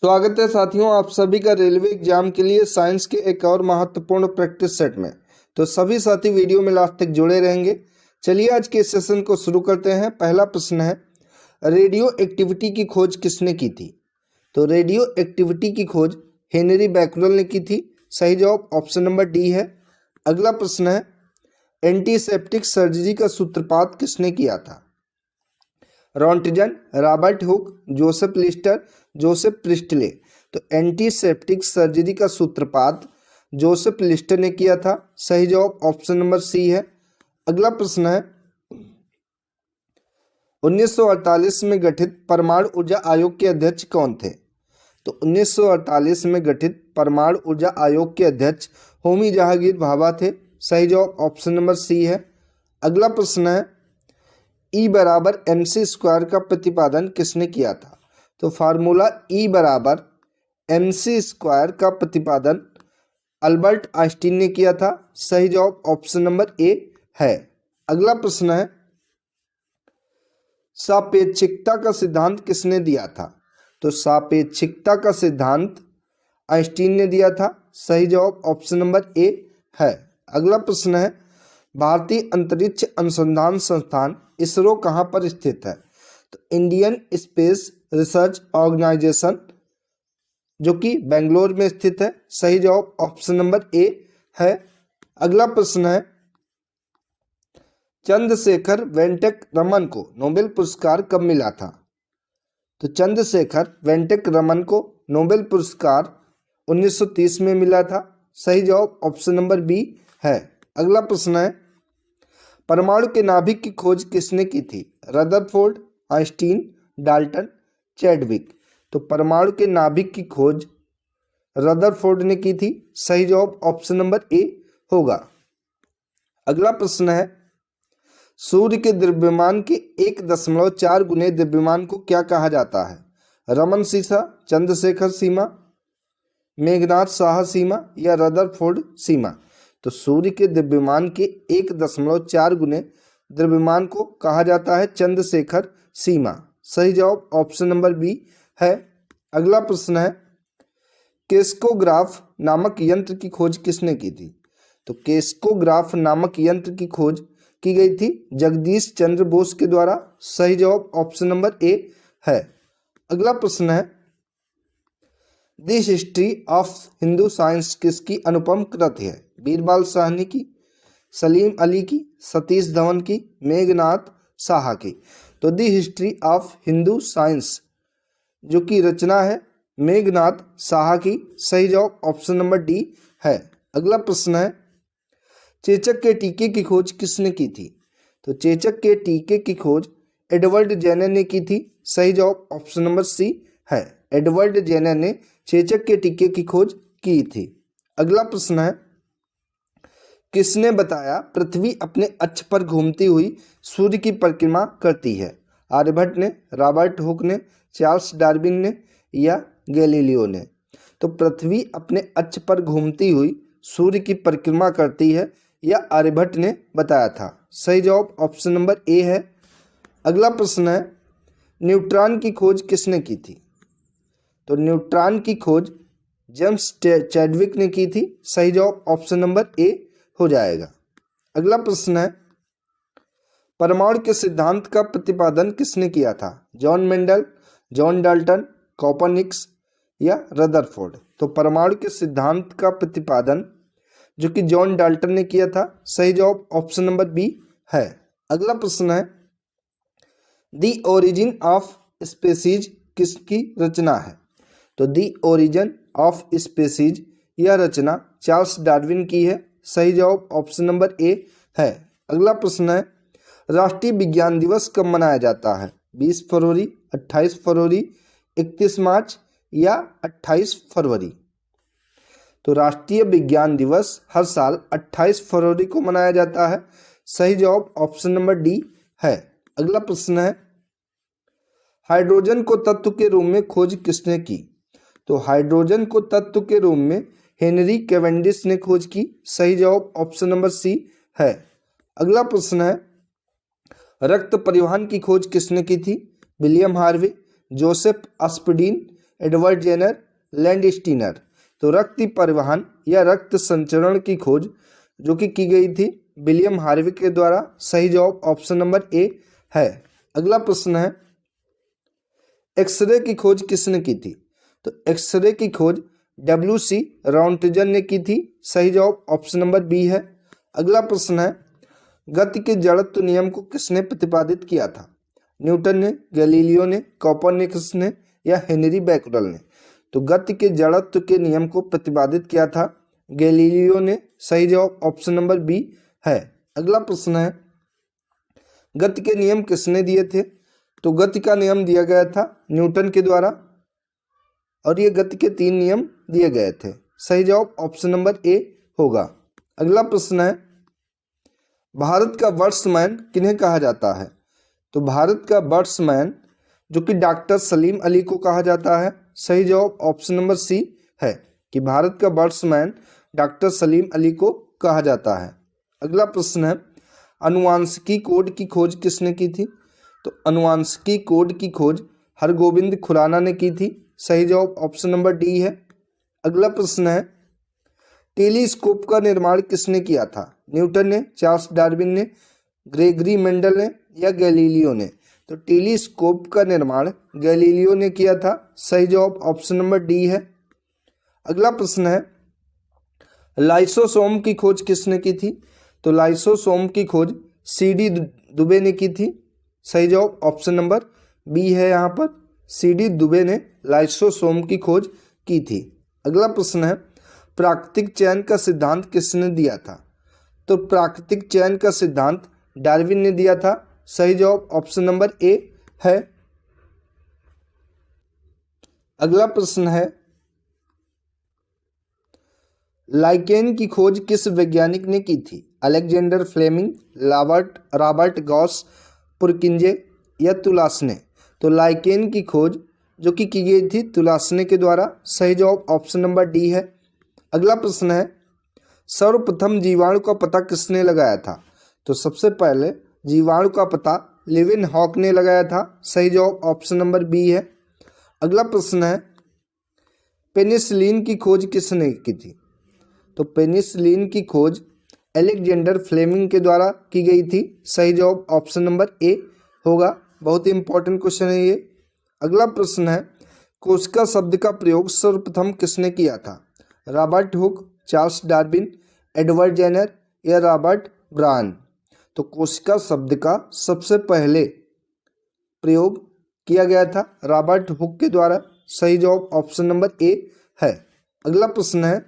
स्वागत है साथियों, आप सभी का रेलवे एग्जाम के लिए साइंस के एक और महत्वपूर्ण प्रैक्टिस सेट में। तो सभी साथी वीडियो में लास्ट तक जुड़े रहेंगे। चलिए आज के सेशन को शुरू करते हैं। पहला प्रश्न है, रेडियो एक्टिविटी की खोज किसने की थी? तो रेडियो एक्टिविटी की खोज हेनरी बैक्यूरेल ने की थी। सही जवाब ऑप्शन नंबर डी है। अगला प्रश्न है, एंटीसेप्टिक सर्जरी का सूत्रपात किसने किया था? Röntgen, Robert Hooke, Joseph Lister, Joseph Presley. तो एंटीसेप्टिक सर्जरी का सूत्रपात जोसेफ लिस्टर ने किया था। सही जवाब ऑप्शन नंबर सी है। अगला प्रश्न है, 1948 में गठित परमाणु ऊर्जा आयोग के अध्यक्ष कौन थे? तो 1948 में गठित परमाणु ऊर्जा आयोग के अध्यक्ष होमी जहांगीर भाभा थे। सही जवाब ऑप्शन नंबर सी है। अगला प्रश्न है, E बराबर MC स्क्वायर का प्रतिपादन किसने किया था? तो फार्मूला E बराबर MC स्क्वायर का प्रतिपादन अल्बर्ट आइंस्टीन ने किया था। सही जवाब ऑप्शन नंबर ए है। अगला प्रश्न है, सापेक्षिकता का सिद्धांत किसने दिया था? तो सापेक्षिकता का सिद्धांत आइंस्टीन ने दिया था। सही जवाब ऑप्शन नंबर ए है। अगला प्रश्न है, भारतीय अंतरिक्ष अनुसंधान संस्थान इसरो कहाँ पर स्थित है? तो इंडियन स्पेस रिसर्च ऑर्गेनाइजेशन जो कि बेंगलोर में स्थित है। सही जवाब ऑप्शन नंबर ए है। अगला प्रश्न है, चंद्रशेखर वेंकट रमन को नोबेल पुरस्कार कब मिला था? तो चंद्रशेखर वेंकट रमन को नोबेल पुरस्कार 1930 में मिला था। सही जवाब ऑप्शन नंबर बी है। अगला प्रश्न है, परमाणु के नाभिक की खोज किसने की थी? Rutherford, Einstein, Dalton, Chadwick. तो परमाणु के नाभिक की खोज रदरफोर्ड ने की थी। सही जवाब ऑप्शन नंबर ए होगा। अगला प्रश्न है, सूर्य के द्रव्यमान के 1.4 गुने द्रव्यमान को क्या कहा जाता है? रमन सीमा, चंद्रशेखर सीमा, मेघनाथ साहा सीमा या रदरफोर्ड सीमा। तो सूर्य के द्रव्यमान के 1.4 गुने द्रव्यमान को कहा जाता है चंद्रशेखर सीमा। सही जवाब ऑप्शन नंबर बी है। अगला प्रश्न है, केस्कोग्राफ नामक यंत्र की खोज किसने की थी? तो केस्कोग्राफ नामक यंत्र की खोज की गई थी जगदीश चंद्र बोस के द्वारा। सही जवाब ऑप्शन नंबर ए है। अगला प्रश्न है, the history of Hindu science किसकी अनुपम कृति है? बीरबल साहनी की, सलीम अली की, सतीश धवन की, मेघनाथ साहा की। तो the history of Hindu science जो की रचना है मेघनाथ साहा की। सही जवाब ऑप्शन नंबर डी है। अगला प्रश्न है, चेचक के टीके की खोज किसने की थी? तो चेचक के टीके की खोज एडवर्ड जेनर ने की थी। सही जवाब ऑप्शन नंबर सी है। एडवर्ड जेनर ने चेचक के टीके की खोज की थी। अगला प्रश्न है, किसने बताया पृथ्वी अपने अक्ष पर घूमती हुई सूर्य की परिक्रमा करती है? आर्यभट्ट ने, रॉबर्ट हुक ने, चार्ल्स डार्विन ने या गैलीलियो ने। तो पृथ्वी अपने अक्ष पर घूमती हुई सूर्य की परिक्रमा करती है या आर्यभट्ट ने बताया था। सही जवाब ऑप्शन नंबर ए है। अगला प्रश्न है, न्यूट्रॉन की खोज किसने की थी? तो न्यूट्रॉन की खोज जेम्स चैडविक ने की थी। सही जवाब ऑप्शन नंबर ए हो जाएगा। अगला प्रश्न है, परमाणु के सिद्धांत का प्रतिपादन किसने किया था? John Mendel, John Dalton, Copernicus या रदरफोर्ड। तो परमाणु के सिद्धांत का प्रतिपादन जो कि जॉन डाल्टन ने किया था। सही जवाब ऑप्शन नंबर बी है। अगला प्रश्न है, द ओरिजिन ऑफ स्पीसीज किसकी रचना है? तो द ओरिजिन ऑफ स्पीसीज यह रचना चार्ल्स डार्विन की है। सही जवाब ऑप्शन नंबर ए है। अगला प्रश्न है, राष्ट्रीय विज्ञान दिवस कब मनाया जाता है? 20 फरवरी, 28 फरवरी, 31 मार्च या 28 फरवरी। तो राष्ट्रीय विज्ञान दिवस हर साल 28 फरवरी को मनाया जाता है। सही जवाब ऑप्शन नंबर डी है। अगला प्रश्न है, हाइड्रोजन को तत्व के रूप में खोज किसने की? तो हाइड्रोजन को तत्व के रूप में हेनरी कैवेंडिश ने खोज की। सही जवाब ऑप्शन नंबर सी है। अगला प्रश्न है, रक्त परिवहन की खोज किसने की थी? William Harvey, Joseph Aspdin, Edward Jenner, Landsteiner. तो रक्त परिवहन या रक्त संचरण की खोज जो कि की गई थी विलियम हार्वे के द्वारा। सही जवाब ऑप्शन नंबर ए है। अगला प्रश्न है, एक्सरे की खोज किसने की थी? तो एक्सरे की खोज WC रॉन्टजन ने की थी। सही जवाब ऑप्शन नंबर बी है। अगला प्रश्न है, गति के जड़त्व नियम को किसने प्रतिपादित किया था? न्यूटन ने, गैलीलियो ने, कोपरनिकस ने या हेनरी बैकरल ने? तो गति के जड़त्व के नियम को प्रतिपादित किया था गैलीलियो ने। सही जवाब ऑप्शन नंबर बी है। अगला प्रश्न है, गति के नियम किसने दिए थे? तो गति का नियम दिया गया था न्यूटन के द्वारा और ये गति के 3 नियम दिए गए थे। सही जवाब ऑप्शन नंबर ए होगा। अगला प्रश्न है, भारत का बर्ड्समैन किन्हें कहा जाता है? तो भारत का बर्ड्समैन जो कि डॉक्टर सलीम अली को कहा जाता है। सही जवाब ऑप्शन नंबर सी है कि भारत का बर्ड्समैन डॉक्टर सलीम अली को कहा जाता है। अगला प्रश्न है, अनुवांशिकी कोड की खोज किसने की थी? तो अनुवांशिकी कोड की खोज हरगोविंद खुराना ने की थी। सही जवाब ऑप्शन नंबर डी है। अगला प्रश्न है, टेलीस्कोप का निर्माण किसने किया था? न्यूटन ने, चार्ल्स डार्विन ने, ग्रेगरी मेंडल ने या गैलीलियो ने? तो टेलीस्कोप का निर्माण गैलीलियो ने किया था। सही जवाब ऑप्शन नंबर डी है। अगला प्रश्न है, लाइसोसोम की खोज किसने की थी? तो लाइसोसोम की खोज CD दुबे ने की थी। सही जवाब ऑप्शन नंबर बी है। यहाँ पर CD दुबे ने लाइसोसोम की खोज की थी। अगला प्रश्न है, प्राकृतिक चयन का सिद्धांत किसने दिया था? तो प्राकृतिक चयन का सिद्धांत डार्विन ने दिया था। सही जवाब ऑप्शन नंबर ए है। अगला प्रश्न है, लाइकेन की खोज किस वैज्ञानिक ने की थी? Alexander Fleming, Robert Goss, Purkinje या तुलासने? तो लाइकेन की खोज जो कि की गई थी तुलासने के द्वारा। सही जवाब ऑप्शन नंबर डी है। अगला प्रश्न है, सर्वप्रथम जीवाणु का पता किसने लगाया था? तो सबसे पहले जीवाणु का पता लेवेनहॉक ने लगाया था। सही जवाब ऑप्शन नंबर बी है। अगला प्रश्न है, पेनिसिलिन की खोज किसने की थी? तो पेनिसिलिन की खोज अलेक्जेंडर फ्लेमिंग के द्वारा की गई थी। सही जवाब ऑप्शन नंबर ए होगा। बहुत ही इंपॉर्टेंट क्वेश्चन है ये। अगला प्रश्न है, कोशिका शब्द का प्रयोग सर्वप्रथम किसने किया था? Robert Hooke, Charles Darwin, Edward Jenner या रॉबर्ट ब्रायन? तो कोशिका शब्द का सबसे पहले प्रयोग किया गया था रॉबर्ट हुक के द्वारा। सही जवाब ऑप्शन नंबर ए है। अगला प्रश्न है,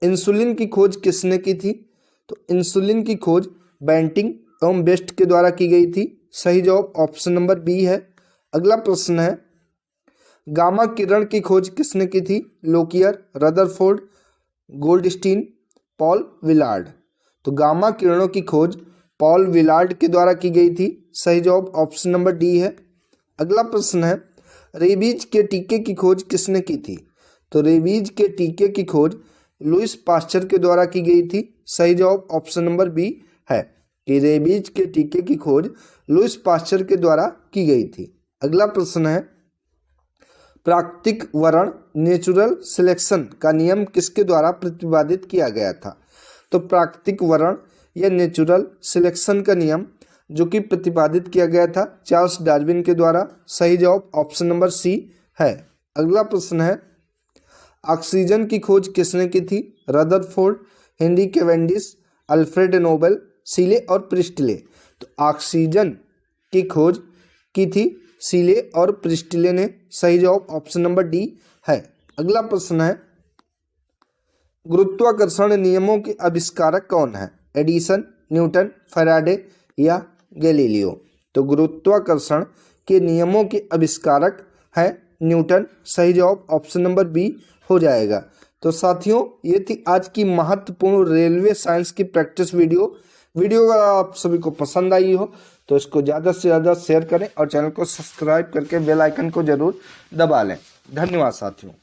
इंसुलिन की खोज किसने की थी? तो इंसुलिन की खोज बेंटिंग एवं बेस्ट के द्वारा की गई थी। सही जवाब ऑप्शन नंबर बी है। अगला प्रश्न है, गामा किरण की खोज किसने की थी? लोकियर, रदरफोर्ड, गोल्डस्टीन, पॉल विलार्ड? तो गामा किरणों की खोज पॉल विलार्ड के द्वारा की गई थी। सही जवाब ऑप्शन नंबर डी है। अगला प्रश्न है, रेबीज के टीके की खोज किसने की थी? तो रेबीज के टीके की खोज लुइस पास्चर के द्वारा की गई थी। सही जवाब ऑप्शन नंबर बी है कि रेबीज के टीके की खोज लुइस पास्चर के द्वारा की गई थी। अगला प्रश्न है, प्राकृतिक वरण नेचुरल सिलेक्शन का नियम किसके द्वारा प्रतिपादित किया गया था? तो प्राकृतिक वरण या नेचुरल सिलेक्शन का नियम जो कि प्रतिपादित किया गया था चार्ल्स डार्विन के द्वारा। सही जवाब ऑप्शन नंबर सी है। अगला प्रश्न है, ऑक्सीजन की खोज किसने की थी? Rutherford, Henry Cavendish, Alfred Nobel, Scheele और प्रिस्टले? तो ऑक्सीजन की खोज की थी सीले और प्रिस्टले ने। सही जवाब ऑप्शन नंबर डी है। अगला प्रश्न है, गुरुत्वाकर्षण नियमों के आविष्कारक कौन है? एडिसन, न्यूटन, फैराडे या गैलीलियो? तो गुरुत्वाकर्षण के नियमों के आविष्कारक हैं न्यूटन। सही जवाब ऑप्शन नंबर बी हो जाएगा। तो साथियों, ये थी आज की महत्वपूर्ण रेलवे साइंस की प्रैक्टिस वीडियो। अगर आप सभी को पसंद आई हो तो इसको ज़्यादा से ज़्यादा शेयर करें और चैनल को सब्सक्राइब करके बेल आइकन को जरूर दबा लें। धन्यवाद साथियों।